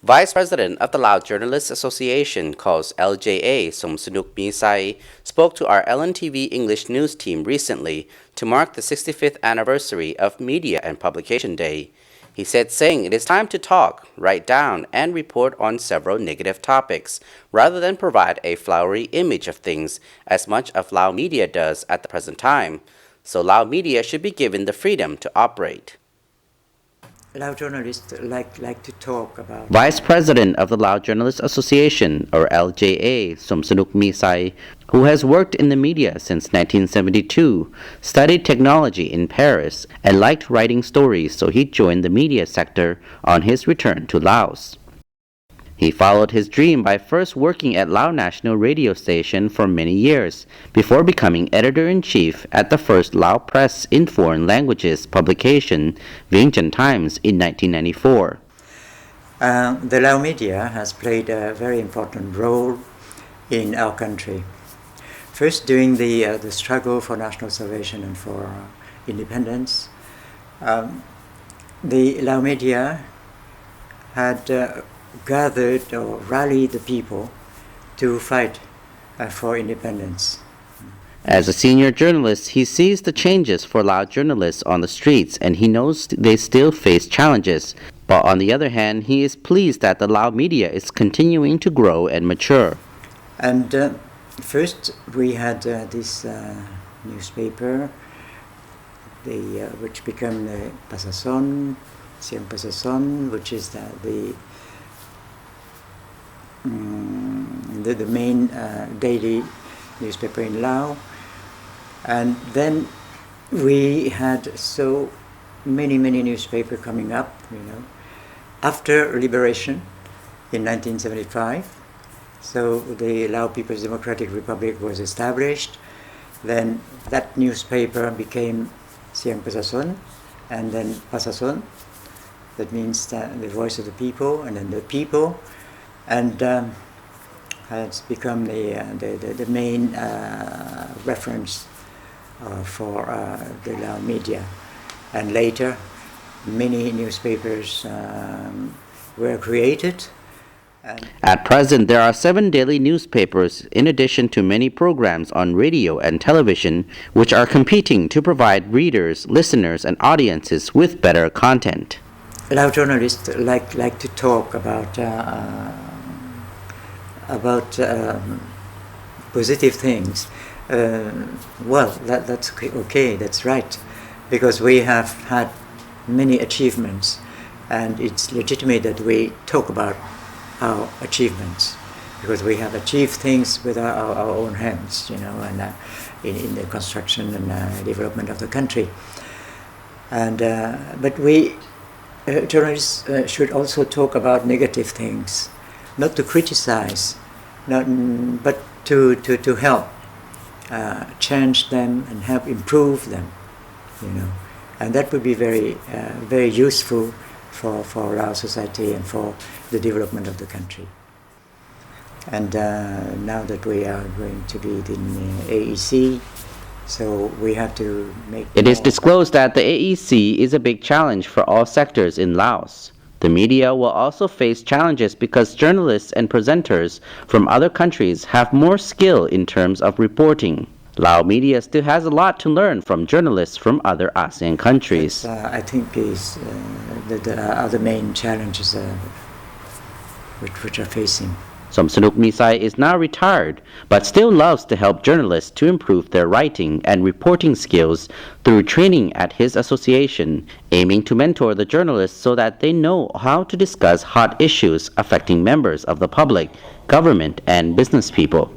Vice President of the Lao Journalists Association, calls LJA, Somsanouk Mixay, spoke to our LNTV English news team recently to mark the 65th anniversary of Media and Publication Day. He said saying it is time to talk, write down, and report on several negative topics, rather than provide a flowery image of things, as much of Lao media does at the present time. So Lao media should be given the freedom to operate. Lao journalists like to talk about... Vice President of the Lao Journalists Association, or LJA, Somsanouk Mixay, who has worked in the media since 1972, studied technology in Paris, and liked writing stories, so he joined the media sector on his return to Laos. He followed his dream by first working at Lao National Radio Station for many years, before becoming editor-in-chief at the first Lao Press in foreign languages publication, Vientiane Times, in 1994. The Lao media has played a very important role in our country. First, during the struggle for national salvation and for independence, the Lao media had gathered or rallied the people to fight for independence. As a senior journalist, he sees the changes for Lao journalists on the streets, and he knows they still face challenges. But on the other hand, he is pleased that the Lao media is continuing to grow and mature. And first, we had this newspaper, which became the Pasason, Siang Pasason, which is the main daily newspaper in Laos. And then we had so many newspapers coming up, after liberation in 1975. So the Lao People's Democratic Republic was established. Then that newspaper became Siang Pasason, and then Pasason. That means the voice of the people, and then the people. And has become the main reference for the Lao media. And later, many newspapers were created. At present, there are 7 daily newspapers, in addition to many programs on radio and television, which are competing to provide readers, listeners, and audiences with better content. Lao journalists like to talk about positive things. Well, that's okay, that's right, because we have had many achievements, and it's legitimate that we talk about our achievements, because we have achieved things with our own hands, and in the construction and development of the country. And but we journalists should also talk about negative things, not to criticize, but to help change them and help improve them, and that would be very useful for our society and for the development of the country. And now that we are going to be in AEC, so we have to make... It is disclosed that the AEC is a big challenge for all sectors in Laos. The media will also face challenges because journalists and presenters from other countries have more skill in terms of reporting. Lao media still has a lot to learn from journalists from other ASEAN countries. I think is the other main challenges which are facing. Somsanouk Mixay is now retired, but still loves to help journalists to improve their writing and reporting skills through training at his association, aiming to mentor the journalists so that they know how to discuss hot issues affecting members of the public, government, and business people.